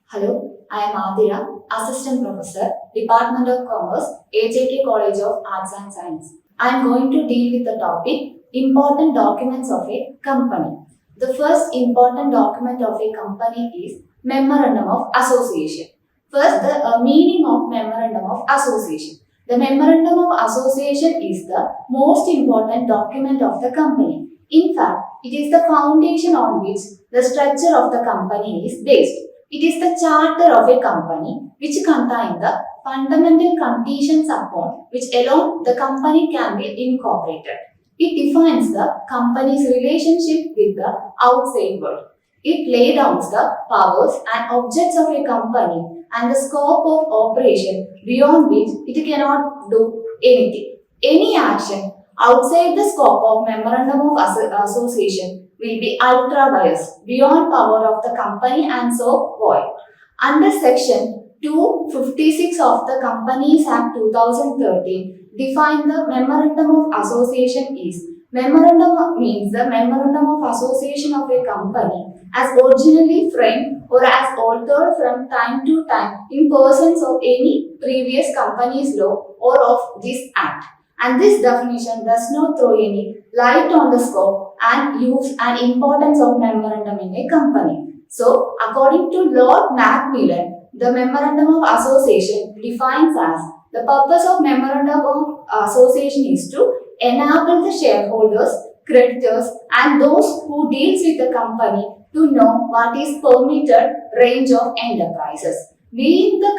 Hello, I am Athira, Assistant Professor, Department of Commerce, AJK College of Arts and Science. I am going to deal with the topic Important Documents of a Company. The first important document of a company is Memorandum of Association. First, the meaning of Memorandum of Association. The Memorandum of Association is the most important document of the company. In fact, it is the foundation on which the structure of the company is based. It is the charter of a company which contains the fundamental conditions upon which alone the company can be incorporated. It defines the company's relationship with the outside world. It lays down the powers and objects of a company and the scope of operation beyond which it cannot do anything. Any action outside the scope of Memorandum of Association will be ultra biased, beyond power of the company and so void. Under section 256 of the Companies Act 2013 define the Memorandum of Association is Memorandum means the Memorandum of Association of a company as originally framed or as altered from time to time in pursuance of any previous company's law or of this act. And this definition does not throw any light on the scope and use and importance of memorandum in a company. So, according to Lord Macmillan, the Memorandum of Association defines as the purpose of Memorandum of Association is to enable the shareholders, creditors, and those who deals with the company to know what is permitted range of enterprises. Being the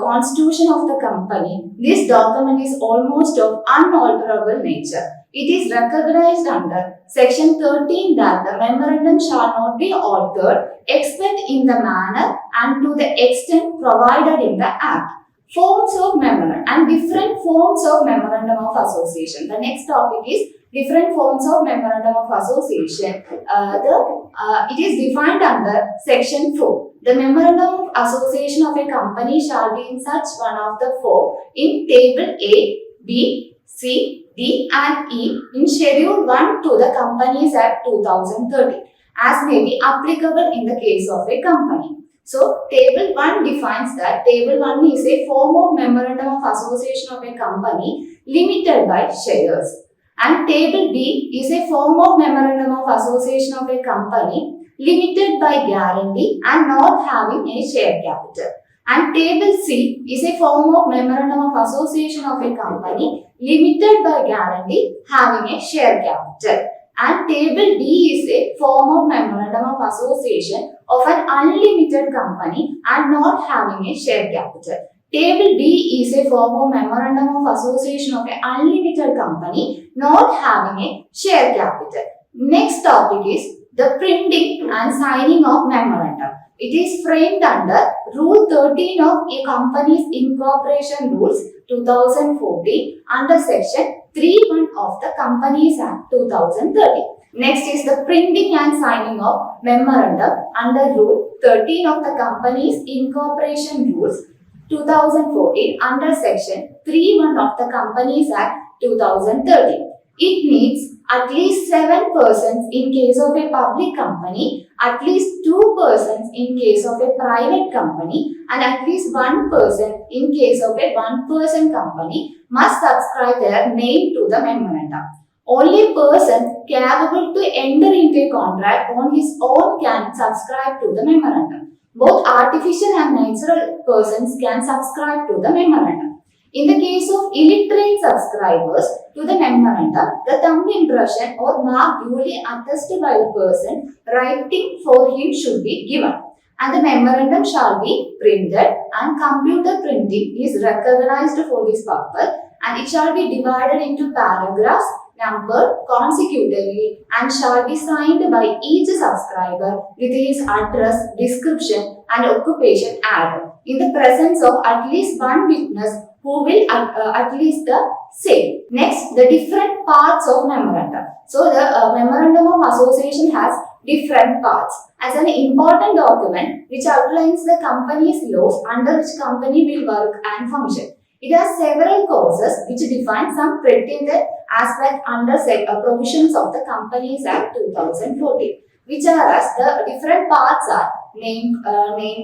constitution of the company, this document is almost of unalterable nature. It is recognized under Section 13 that the memorandum shall not be altered except in the manner and to the extent provided in the Act. Forms of memorandum and different forms of memorandum of association. The next topic is different forms of memorandum of association. It is defined under Section 4. The memorandum of association of a company shall be in such one of the four in Table A, B, C, D and E in Schedule 1 to the Companies Act 2013 as may be applicable in the case of a company. So, Table 1 defines that Table 1 is a form of memorandum of association of a company limited by shares. And Table B is a form of memorandum of association of a company limited by guarantee and not having a share capital. And Table C is a form of memorandum of association of a company limited by guarantee having a share capital. And Table D is a form of memorandum of association of an unlimited company and not having a share capital. Table D is a form of memorandum of association of an unlimited company not having a share capital. Next topic is the printing and signing of memorandum. It is framed under Rule 13 of a Company's Incorporation Rules 2014 under Section 3(1) of the Companies Act 2013. Next is the printing and signing of memorandum under Rule 13 of the Companies Incorporation Rules 2014 under Section 3(1) of the Companies Act 2013. It needs at least 7 persons in case of a public company, at least 2 persons in case of a private company, and at least 1 person in case of a one-person company must subscribe their name to the memorandum. Only person capable to enter into a contract on his own can subscribe to the memorandum. Both artificial and natural persons can subscribe to the memorandum. In the case of illiterate subscribers to the memorandum, the thumb impression or mark duly attested by the person writing for him should be given. And the memorandum shall be printed and computer printing is recognized for this purpose and it shall be divided into paragraphs numbered consecutively and shall be signed by each subscriber with his address, description and occupation added in the presence of at least one witness who will at least the same. Next, the different parts of memorandum. So, the memorandum of association has different parts. As an important document which outlines the company's laws under which company will work and function. It has several clauses which define some pertinent aspects under provisions of the Companies Act 2014, which are as the different parts are name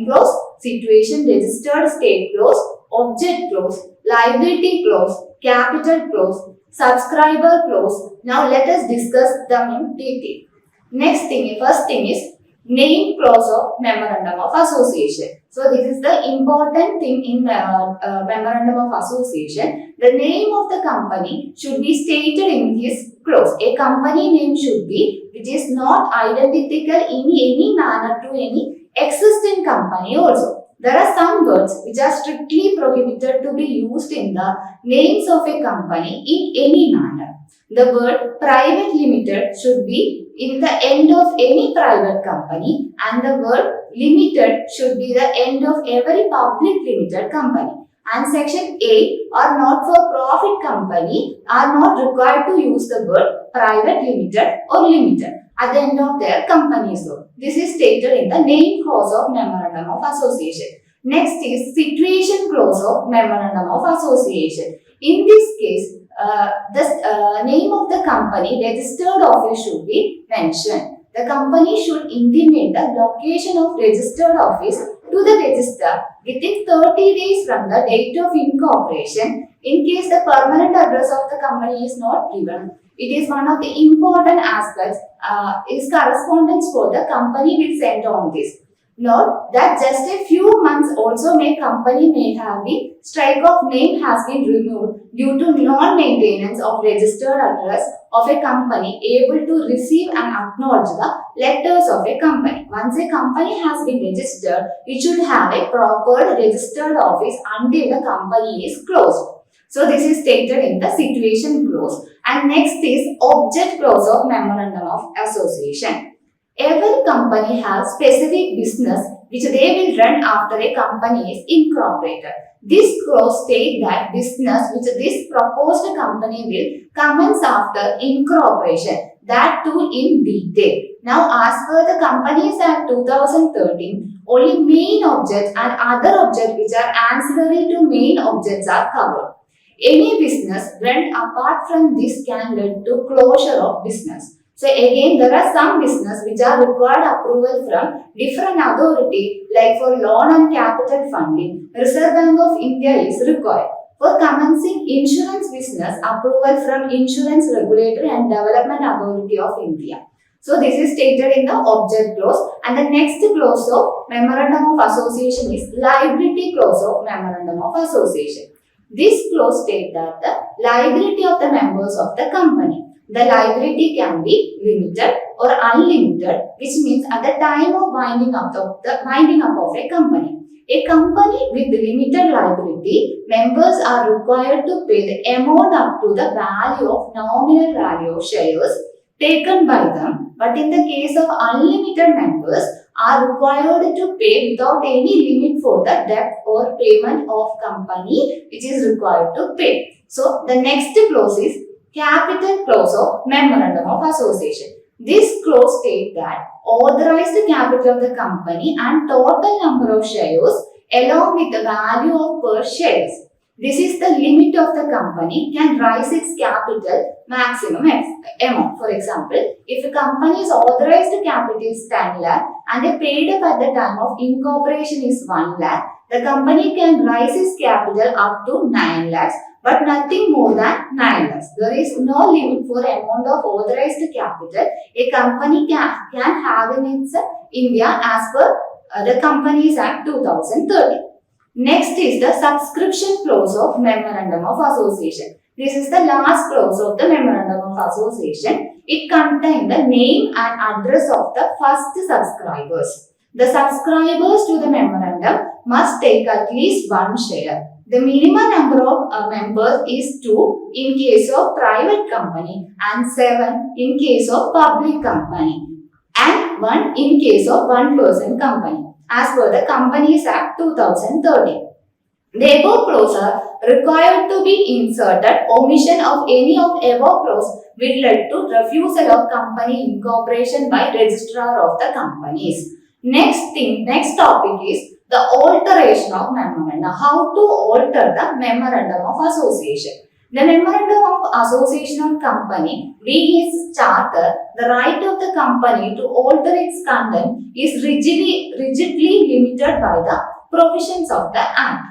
clause, situation registered state clause, object clause, liability clause, capital clause, subscriber clause. Now let us discuss them in detail. First thing is name clause of memorandum of association. So this is the important thing in memorandum of association. The name of the company should be stated in this clause. A company name should be which is not identical in any manner to any existing company also. There are some words which are strictly prohibited to be used in the names of a company in any manner. The word private limited should be in the end of any private company, and the word limited should be the end of every public limited company. And section 8 or not-for-profit company are not required to use the word private limited or limited at the end of their company's law. This is stated in the name clause of memorandum of association. Next is situation clause of memorandum of association. In this case, the name of the company registered office should be mentioned. The company should intimate the location of registered office to the registrar within 30 days from the date of incorporation. In case the permanent address of the company is not given, it is one of the important aspects is correspondence for the company will send on this. Note that just a few months also company may have been strike of name has been removed due to non-maintenance of registered address of a company able to receive and acknowledge the letters of a company. Once a company has been registered, it should have a proper registered office until the company is closed. So this is stated in the situation clause. And next is object clause of memorandum of association. Every company has specific business which they will run after a company is incorporated. This clause states that business which this proposed company will commence after incorporation, that too in detail. Now, as per the Companies Act 2013, only main objects and other objects which are ancillary to main objects are covered. Any business run apart from this can lead to closure of business. So again, there are some business which are required approval from different authority, like for loan and capital funding, Reserve Bank of India is required. For commencing insurance business, approval from Insurance Regulatory and Development Authority of India. So this is stated in the object clause, and the next clause of memorandum of association is liability clause of memorandum of association. This clause states that the liability of the members of the company. The liability can be limited or unlimited, which means at the time of winding up of a company. A company with limited liability, members are required to pay the amount up to the value of nominal value of shares taken by them, but in the case of unlimited members are required to pay without any limit for the debt or payment of company which is required to pay. So the next clause is capital clause of memorandum of association. This clause states that authorized capital of the company and total number of shares along with the value of per shares. This is the limit of the company can raise its capital maximum amount. For example, if a company's authorized capital is 10 lakh and the paid up at the time of incorporation is 1 lakh, the company can raise its capital up to 9 lakhs, but nothing more than 9 lakhs. There is no limit for amount of authorized capital a company can have in its India as per the Companies Act 2013. Next is the subscription clause of memorandum of association. This is the last clause of the memorandum of association. It contains the name and address of the first subscribers. The subscribers to the memorandum must take at least one share. The minimum number of members is 2 in case of private company and 7 in case of public company and 1 in case of one-person company as per the Companies Act 2013. The above clause are required to be inserted. Omission of any of above clause will lead to refusal of company incorporation by registrar of the companies. Next topic is the alteration of memorandum. How to alter the memorandum of association. The memorandum of association of company, being its charter, the right of the company to alter its content is rigidly limited by the provisions of the Act.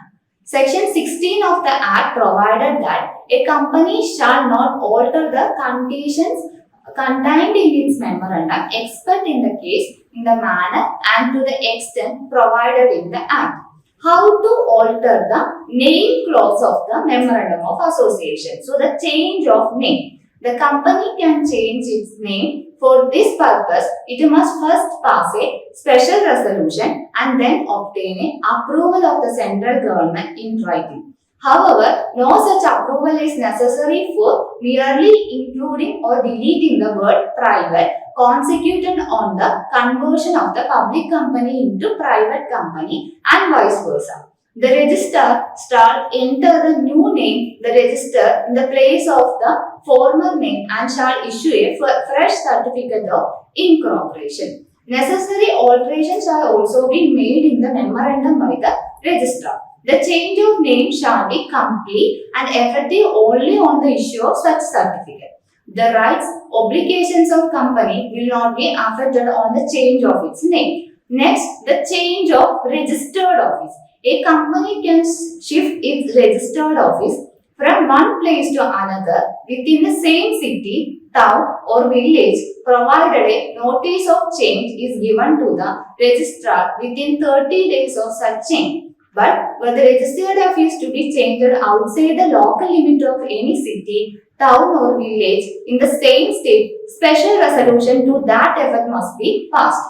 Section 16 of the Act provided that a company shall not alter the conditions contained in its memorandum except in the case, in the manner and to the extent provided in the Act. How to alter the name clause of the Memorandum of Association? So the change of name. The company can change its name. For this purpose, it must first pass a special resolution and then obtain a approval of the central government in writing. However, no such approval is necessary for merely including or deleting the word private consecutive on the conversion of the public company into private company and vice versa. The registrar shall enter the new name, the register, in the place of the former name and shall issue a fresh certificate of incorporation. Necessary alterations shall also be made in the memorandum by the registrar. The change of name shall be complete and effective only on the issue of such certificate. The rights, obligations of company will not be affected on the change of its name. Next, the change of registered office. A company can shift its registered office from one place to another within the same city, town or village provided a notice of change is given to the registrar within 30 days of such change. But were the registered office to be changed outside the local limit of any city, town or village in the same state, special resolution to that effect must be passed.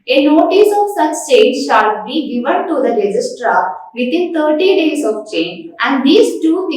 A notice of such change shall be given to the registrar within 30 days of change, and these two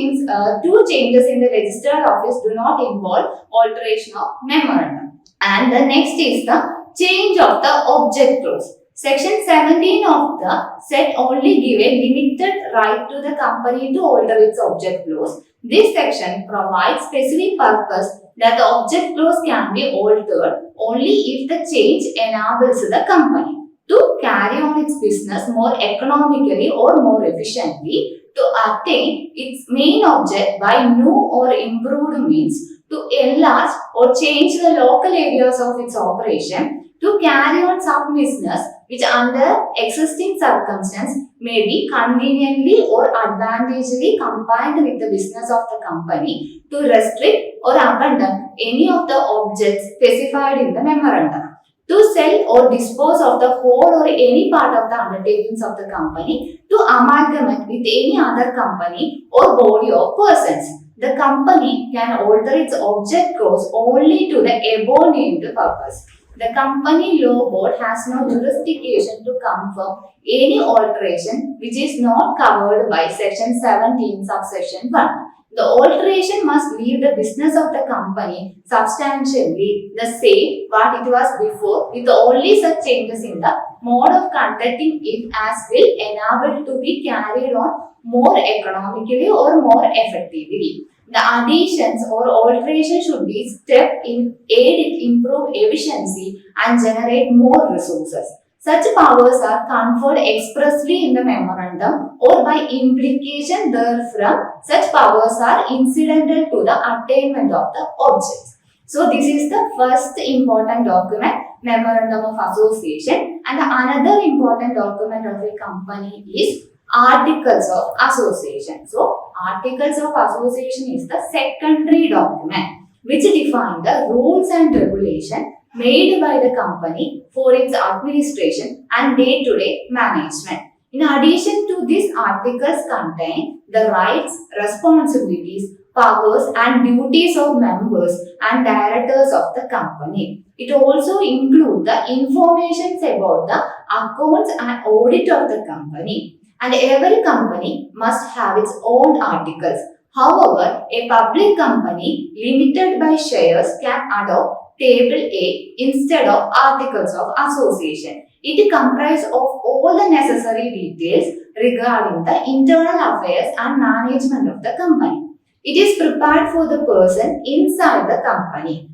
changes in the registered office do not involve alteration of memorandum. And the next is the change of the object clause. Section 17 of the set only give a limited right to the company to alter its object clause. This section provides specific purpose that the object clause can be altered only if the change enables the company to carry on its business more economically or more efficiently, to attain its main object by new or improved means, to enlarge or change the local areas of its operation, to carry on some business which under existing circumstances may be conveniently or advantageously combined with the business of the company, to restrict or abandon any of the objects specified in the memorandum, to sell or dispose of the whole or any part of the undertakings of the company, to amalgamate with any other company or body of persons. The company can alter its object clause only to the above named purpose. The Company Law Board has no jurisdiction to confirm any alteration which is not covered by Section 17, Subsection 1. The alteration must leave the business of the company substantially the same what it was before, with only such changes in the mode of conducting it as will enable it to be carried on more economically or more effectively. The additions or alterations should be stepped in aid it improve efficiency and generate more resources. Such powers are conferred expressly in the memorandum or by implication therefrom. Such powers are incidental to the attainment of the objects. So this is the first important document, Memorandum of Association, and another important document of a company is Articles of Association. So Articles of Association is the secondary document which define the rules and regulations made by the company for its administration and day-to-day management. In addition to this, articles contain the rights, responsibilities, powers and duties of members and directors of the company. It also includes the information about the accounts and audit of the company. And every company must have its own articles. However, a public company limited by shares can adopt Table A instead of Articles of Association. It comprises of all the necessary details regarding the internal affairs and management of the company. It is prepared for the person inside the company,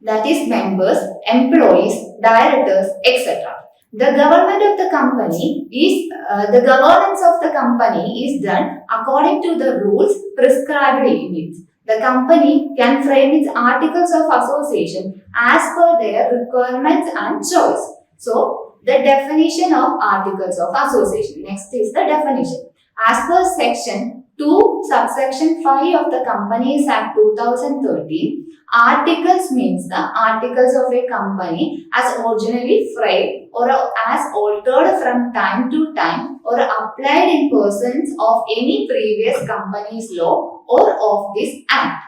that is members, employees, directors, etc. The government of the company is the governance of the company is done according to the rules prescribed in it. The company can frame its articles of association as per their requirements and choice. So, The definition of articles of association. Next is the definition. As per section 2 subsection 5 of the Companies Act 2013, articles means the articles of a company as originally framed or as altered from time to time or applied in persons of any previous company's law or of this act.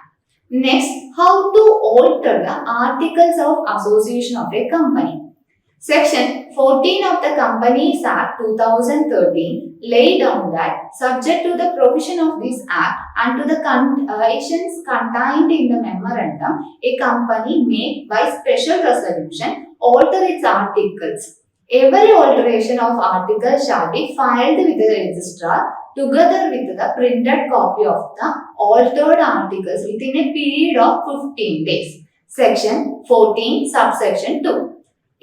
Next, how to alter the articles of association of a company. Section 14 of the Companies Act 2013 laid down that subject to the provision of this act and to the conditions contained in the memorandum, a company may by special resolution alter its articles. Every alteration of article shall be filed with the registrar together with the printed copy of the altered articles within a period of 15 days. Section 14 subsection 2.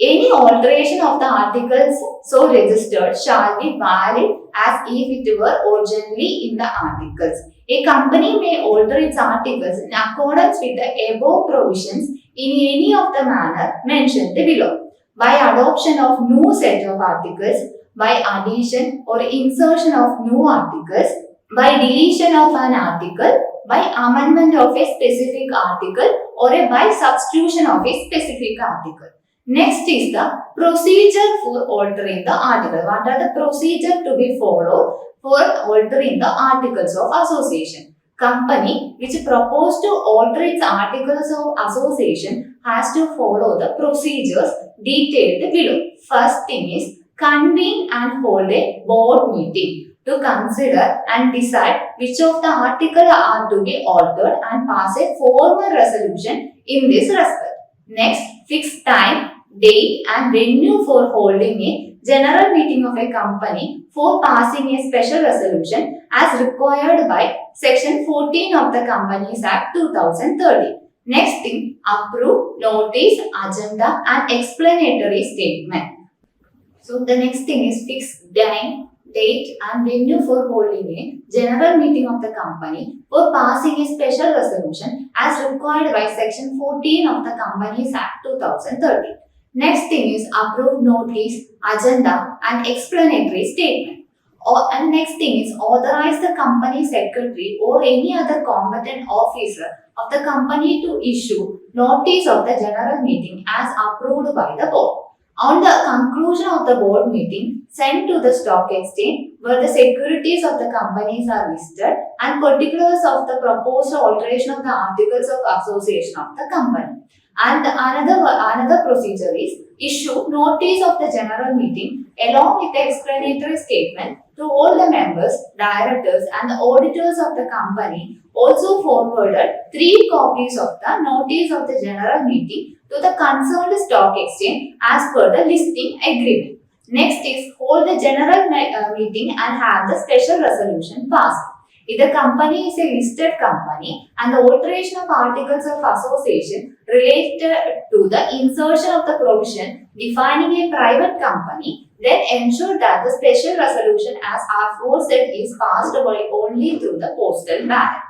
Any alteration of the articles so registered shall be valid as if it were originally in the articles. A company may alter its articles in accordance with the above provisions in any of the manner mentioned below. By adoption of new set of articles, by addition or insertion of new articles, by deletion of an article, by amendment of a specific article, or by substitution of a specific article. Next is the procedure for altering the article. What are the procedure to be followed for altering the articles of association? Company which propose to alter its articles of association has to follow the procedures detailed below. First thing is convene and hold a board meeting to consider and decide which of the articles are to be altered and pass a formal resolution in this respect. Next, fix time, date and venue for holding a general meeting of a company for passing a special resolution as required by section 14 of the Companies Act 2013. Next thing, approve, notice, agenda and explanatory statement. So the next thing is fix time, date and venue for holding a general meeting of the company for passing a special resolution as required by section 14 of the Companies Act 2013. Next thing is approve, notice, agenda and explanatory statement. And next thing is authorize the company secretary or any other competent officer of the company to issue notice of the general meeting as approved by the board. On the conclusion of the board meeting, sent to the stock exchange where the securities of the companies are listed and particulars of the proposed alteration of the articles of association of the company. And another procedure is issue notice of the general meeting along with the explanatory statement to all the members, directors and the auditors of the company. Also forwarded 3 copies of the notice of the general meeting to the concerned stock exchange as per the listing agreement. Next is hold the general meeting and have the special resolution passed. If the company is a listed company and the alteration of articles of association related to the insertion of the provision defining a private company, then ensure that the special resolution as aforesaid is passed by only through the postal ballot.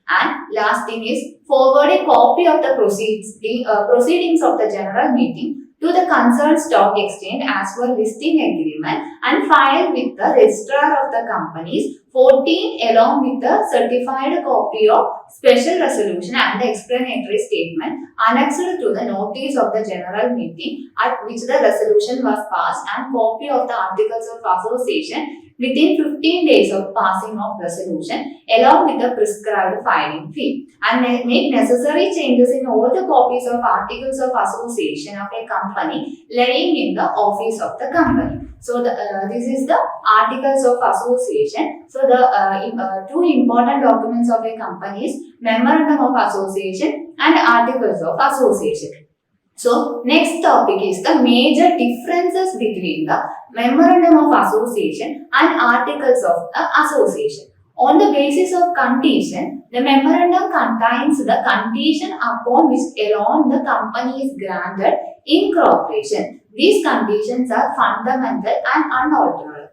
And last thing is forward a copy of the proceedings of the general meeting to the concerned stock exchange as per listing agreement and file with the registrar of the companies 14 along with the certified copy of special resolution and the explanatory statement annexed to the notice of the general meeting at which the resolution was passed and copy of the articles of association within 15 days of passing of resolution along with the prescribed filing fee and make necessary changes in all the copies of articles of association of a company lying in the office of the company. So this is the articles of association. So the 2 important documents of a company is memorandum of association and articles of association. So next topic is the major differences between the memorandum of association and articles of the association. On the basis of condition, the memorandum contains the condition upon which alone the company is granted incorporation. These conditions are fundamental and unalterable.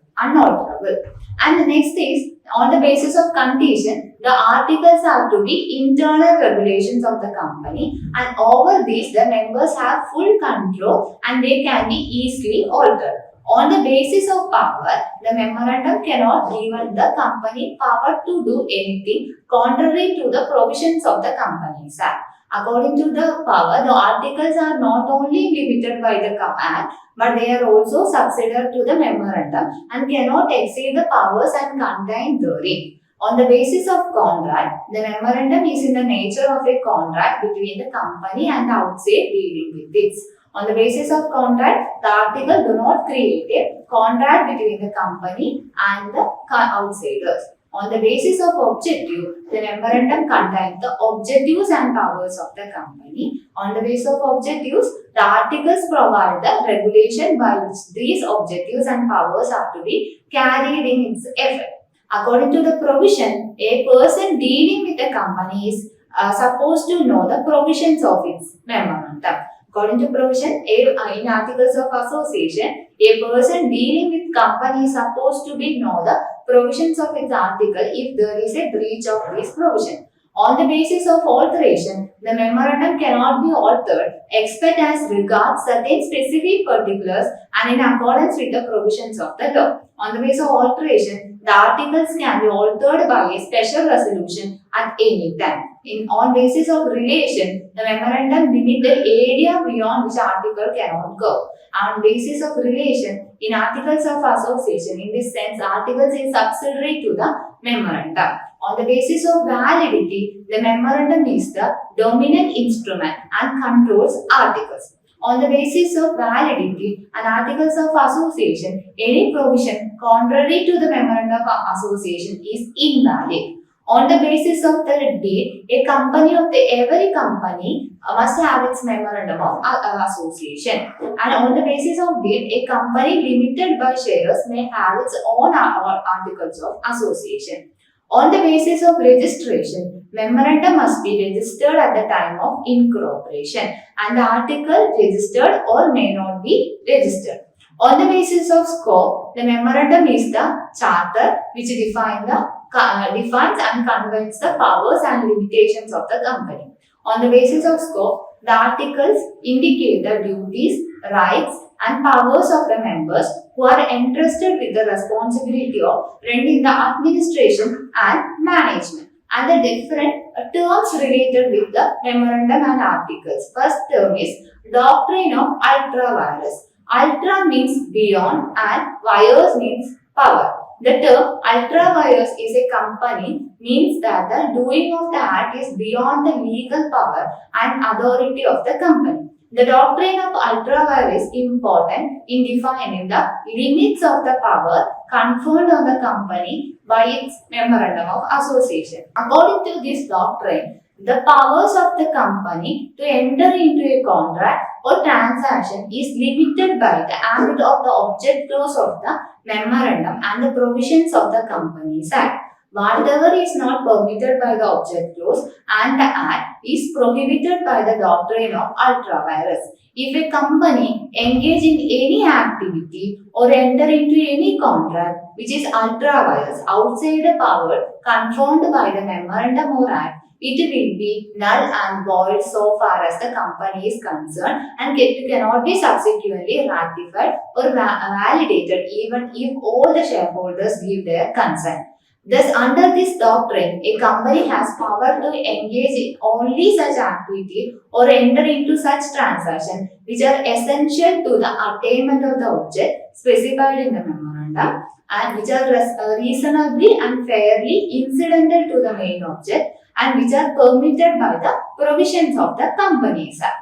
And the next is On the basis of condition, the articles are to be internal regulations of the company, and over these the members have full control and they can be easily altered. On the basis of power, the memorandum cannot give the company power to do anything contrary to the provisions of the Companies Act. According to the power, the articles are not only limited by the Act, but they are also subsidiary to the memorandum and cannot exceed the powers and contained therein. On the basis of contract, the memorandum is in the nature of a contract between the company and the outside dealing with it. On the basis of contract, the article do not create a contract between the company and the outsiders. On the basis of objective, the memorandum contains the objectives and powers of the company. On the basis of objectives, the articles provide the regulation by which these objectives and powers are to be carried in its effect. According to the provision, a person dealing with the company is supposed to know the provisions of its memorandum. According to provision, in articles of association, a person dealing with company is supposed to be know the provisions of its article if there is a breach of this provision. On the basis of alteration, the memorandum cannot be altered except as regards certain specific particulars and in accordance with the provisions of the law. On the basis of alteration, the articles can be altered by a special resolution at any time. On basis of relation, the memorandum limits the area beyond which article cannot go. On basis of relation, in articles of association, in this sense, articles is subsidiary to the memorandum. On the basis of validity, the memorandum is the dominant instrument and controls articles. On the basis of validity and articles of association, any provision contrary to the memorandum of association is invalid. On the basis of the deed, a company of every company must have its memorandum of association. And on the basis of deed, a company limited by shares may have its own articles of association. On the basis of registration, memorandum must be registered at the time of incorporation and the article registered or may not be registered. On the basis of scope, the memorandum is the charter which defines and conveys the powers and limitations of the company. On the basis of scope, the articles indicate the duties, rights and powers of the members who are entrusted with the responsibility of running the administration and management, and the different terms related with the memorandum and articles. First term is doctrine of ultra-virus. Ultra means beyond and virus means power. The term ultra-virus is a company means that the doing of the act is beyond the legal power and authority of the company. The doctrine of ultra-virus is important in defining the limits of the power conferred on the company by its memorandum of association. According to this doctrine, the powers of the company to enter into a contract or transaction is limited by the ambit of the object clause of the memorandum and the provisions of the Companies Act. Whatever is not permitted by the object clause and the act is prohibited by the doctrine of ultra-virus. If a company engage in any activity or enter into any contract which is ultra-virus outside the power conferred by the memorandum or act, it will be null and void so far as the company is concerned and it cannot be subsequently ratified or validated even if all the shareholders give their consent. Thus, under this doctrine, a company has power to engage in only such activity or enter into such transaction which are essential to the attainment of the object specified in the memorandum and which are reasonably and fairly incidental to the main object and which are permitted by the provisions of the Companies Act.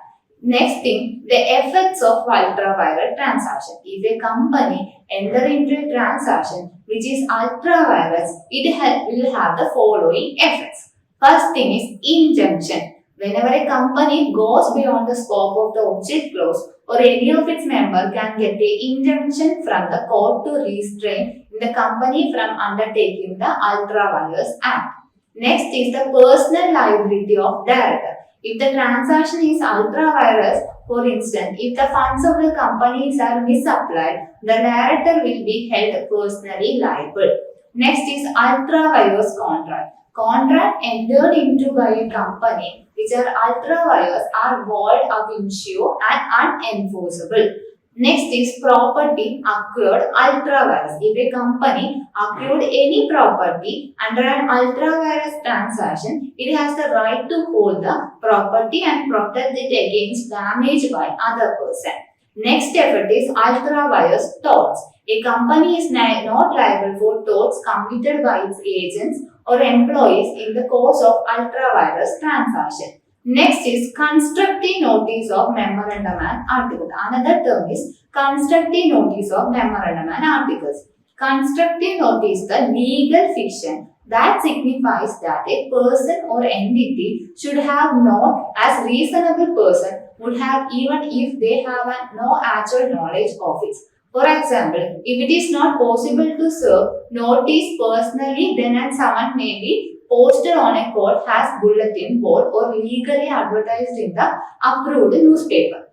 Next thing, the effects of ultra-virus transaction. If a company enter into a transaction which is ultra-virus, it will have the following effects. First thing is injunction. Whenever a company goes beyond the scope of the object clause or any of its members can get an injunction from the court to restrain the company from undertaking the ultra-virus act. Next is the personal liability of director. If the transaction is ultra-virus, for instance, if the funds of the companies are misapplied, the director will be held personally liable. Next is ultra-virus contract. Contract entered into by a company which are ultra-virus are void ab initio and unenforceable. Next is property accrued ultra-virus. If a company accrued any property under an ultra-virus transaction, it has the right to hold the property and protect it against damage by other person. Next effort is ultra-virus torts. A company is not liable for torts committed by its agents or employees in the course of ultra-virus transaction. Next is constructive notice of memorandum and articles. Another term is constructive notice of memorandum and articles. Constructive notice, the legal fiction that signifies that a person or entity should have known as reasonable person would have even if they have no actual knowledge of it. For example, if it is not possible to serve notice personally, then someone may be posted on a court as bulletin board or legally advertised in the approved newspaper.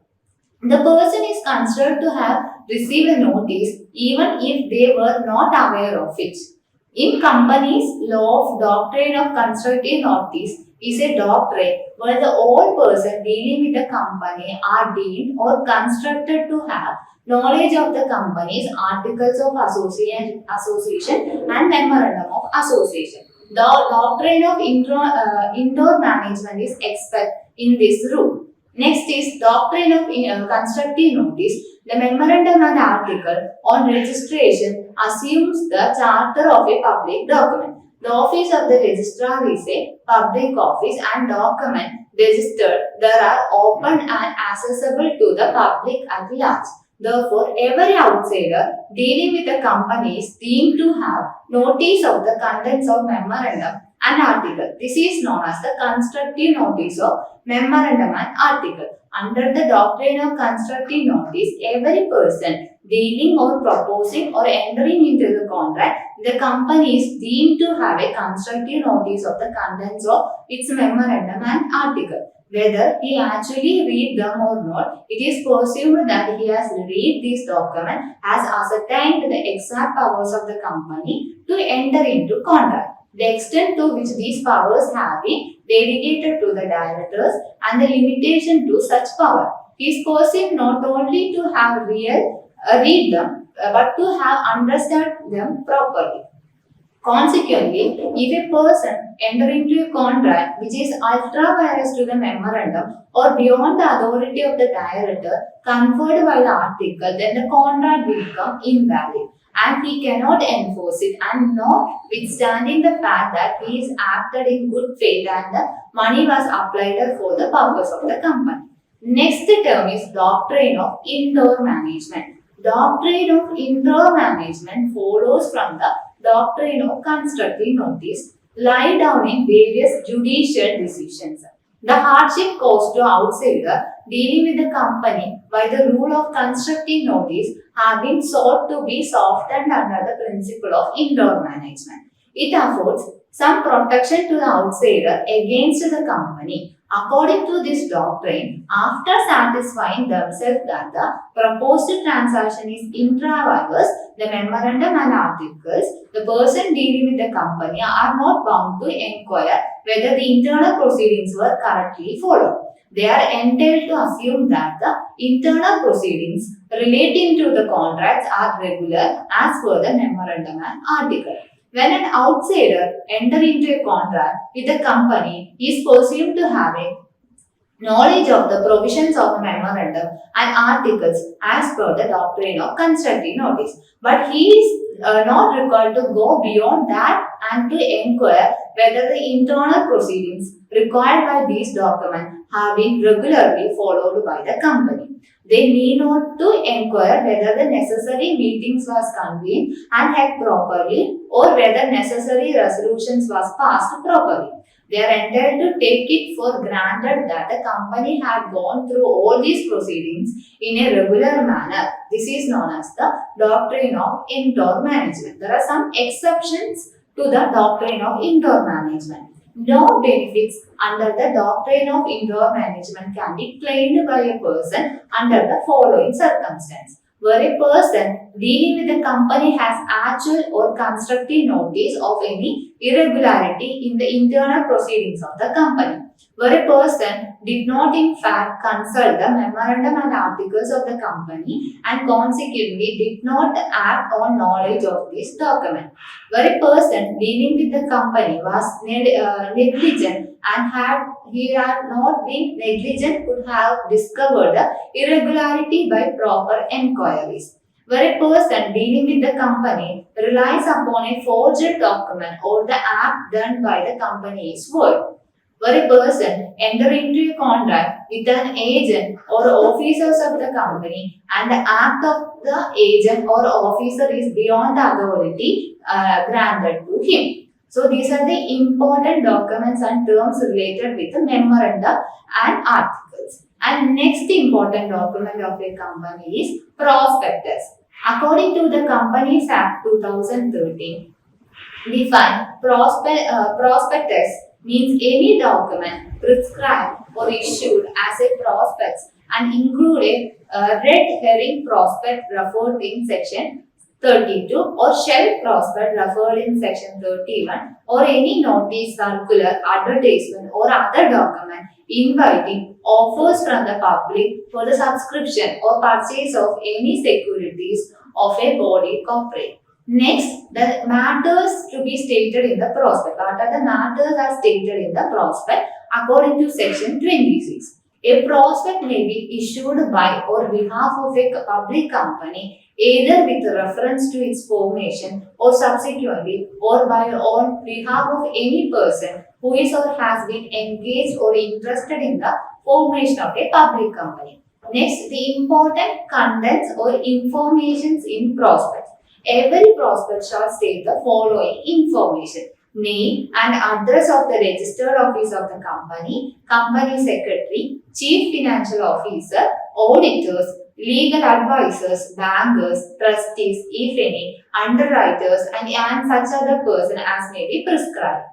The person is considered to have received a notice even if they were not aware of it. In companies, law of doctrine of constructive notice is a doctrine where the all person dealing with the company are deemed or constructed to have knowledge of the company's articles of association and memorandum of association. The doctrine of indoor management is expected in this rule. Next is doctrine of constructive notice. The memorandum and article on registration assumes the character of a public document. The office of the registrar is a public office and document registered there are open and accessible to the public at large. Therefore, every outsider dealing with the company is deemed to have notice of the contents of memorandum and article. This is known as the constructive notice of memorandum and article. Under the doctrine of constructive notice, every person dealing or proposing or entering into the contract, the company is deemed to have a constructive notice of the contents of its memorandum and article. Whether he actually read them or not, it is presumed that he has read this document, has ascertained the exact powers of the company to enter into contract. The extent to which these powers have been delegated to the directors and the limitation to such power. He is perceived not only to have read them, but to have understood them properly. Consequently, if a person enter into a contract which is ultra-virus to the memorandum or beyond the authority of the director conferred by the article, then the contract will become invalid and he cannot enforce it, and notwithstanding the fact that he is acted in good faith and the money was applied for the purpose of the company. Next term is doctrine of indoor management. Doctrine of indoor management follows from the doctrine of constructive notice, lie down in various judicial decisions. The hardship caused to outsider dealing with the company by the rule of constructive notice have been sought to be softened under the principle of indoor management. It affords some protection to the outsider against the company. According to this doctrine, after satisfying themselves that the proposed transaction is intra-virus, the memorandum and articles, the person dealing with the company are not bound to inquire whether the internal proceedings were correctly followed. They are entitled to assume that the internal proceedings relating to the contracts are regular as per the memorandum and article. When an outsider enters into a contract with a company, he is presumed to have a knowledge of the provisions of the memorandum and articles as per the doctrine of constructive notice. But he is not required to go beyond that and to inquire whether the internal proceedings required by these documents have been regularly followed by the company. They need not to inquire whether the necessary meetings was convened and held properly or whether necessary resolutions was passed properly. They are entitled to take it for granted that the company had gone through all these proceedings in a regular manner. This is known as the doctrine of indoor management. There are some exceptions to the doctrine of indoor management. No benefits under the doctrine of indoor management can be claimed by a person under the following circumstance. where a person dealing with the company has actual or constructive notice of any irregularity in the internal proceedings of the company, where a person did not in fact consult the memorandum and articles of the company and consequently did not act on knowledge of this document, where a person dealing with the company was negligent and he had not been negligent could have discovered the irregularity by proper enquiries, where a person dealing with the company relies upon a forged document or the act done by the company is void, where a person enter into a contract with an agent or officers of the company and the act of the agent or officer is beyond the authority granted to him. So these are the important documents and terms related with the memoranda and articles. And next important document of a company is prospectus. According to the Companies Act 2013, define prospectus means any document prescribed or issued as a prospectus and include a red herring prospect referred in section 32 or shell prospect referred in section 31 or any notice, circular, advertisement or other document inviting offers from the public for the subscription or purchase of any securities of a body corporate. Next, the matters to be stated in the prospect. What are the matters are stated in the prospect according to section 26. A prospect may be issued by or behalf of a public company either with reference to its formation or subsequently or by on behalf of any person who is or has been engaged or interested in the formation of a public company. Next, the important contents or informations in prospects. Every prospect shall state the following information: name and address of the registered office of the company, company secretary, chief financial officer, auditors, legal advisors, bankers, trustees, if any, underwriters, and such other person as may be prescribed.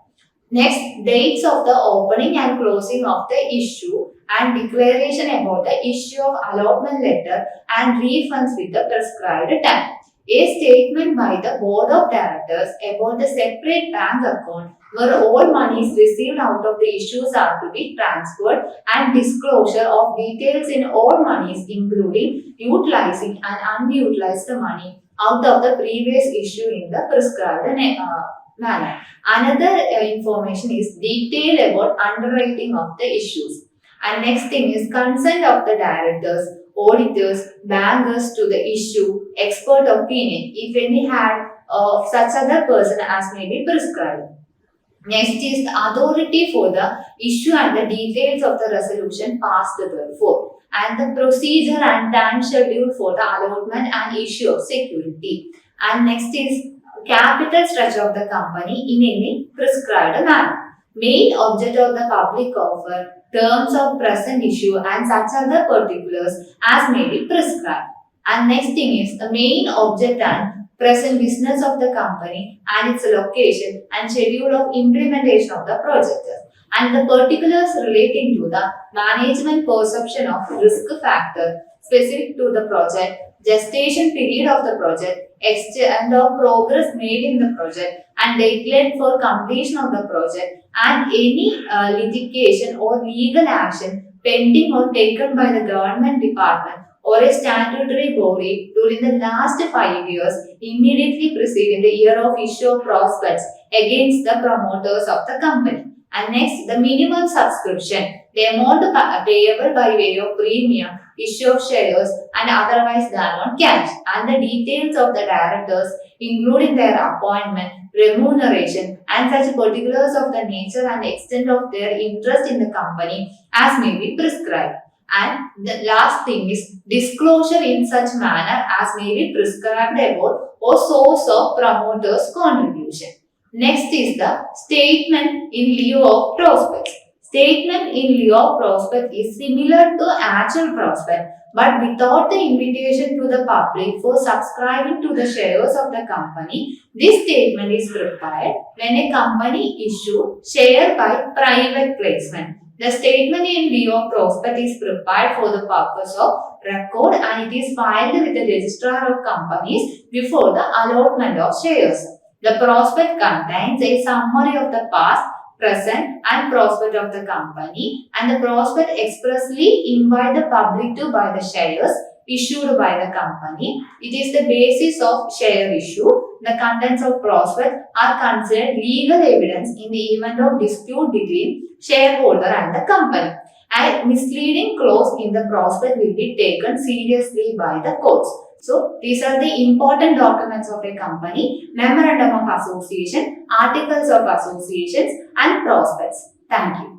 Next, dates of the opening and closing of the issue and declaration about the issue of allotment letter and refunds with the prescribed time. A statement by the board of directors about the separate bank account where all monies received out of the issues are to be transferred and disclosure of details in all monies including utilizing and unutilized money out of the previous issue in the prescribed manner. Another information is detail about underwriting of the issues. And next thing is consent of the directors, auditors, bankers to the issue, expert opinion, if any had of such other person as may be prescribed. Next is the authority for the issue and the details of the resolution passed therefore, and the procedure and time schedule for the allotment and issue of security. And next is capital structure of the company in any prescribed manner. Main object of the public offer, terms of present issue and such other particulars as may be prescribed. And next thing is the main object and present business of the company and its location and schedule of implementation of the project. And the particulars relating to the management perception of risk factor specific to the project, gestation period of the project, extent of progress made in the project, and deadline for completion of the project, and any litigation or legal action pending or taken by the government department or a statutory body during the last 5 years immediately preceding the year of issue of prospects against the promoters of the company. And next, the minimum subscription, the amount payable by way of premium, issue of shares and otherwise done on cash, and the details of the directors including their appointment, remuneration and such particulars of the nature and extent of their interest in the company as may be prescribed. And the last thing is disclosure in such manner as may be prescribed about or source of promoters' contribution. Next is the statement in lieu of prospects. Statement in lieu of prospect is similar to actual prospect but without the invitation to the public for subscribing to the shares of the company. This statement is prepared when a company issues share by private placement. The statement in view of prospect is prepared for the purpose of record and it is filed with the registrar of companies before the allotment of shares. The prospect contains a summary of the past, present and prospect of the company, and the prospect expressly invite the public to buy the shares issued by the company. It is the basis of share issue. The contents of prospect are considered legal evidence in the event of dispute between shareholder and the company. A misleading clause in the prospect will be taken seriously by the courts. So, these are the important documents of a company: memorandum of association, articles of associations, and prospects. Thank you.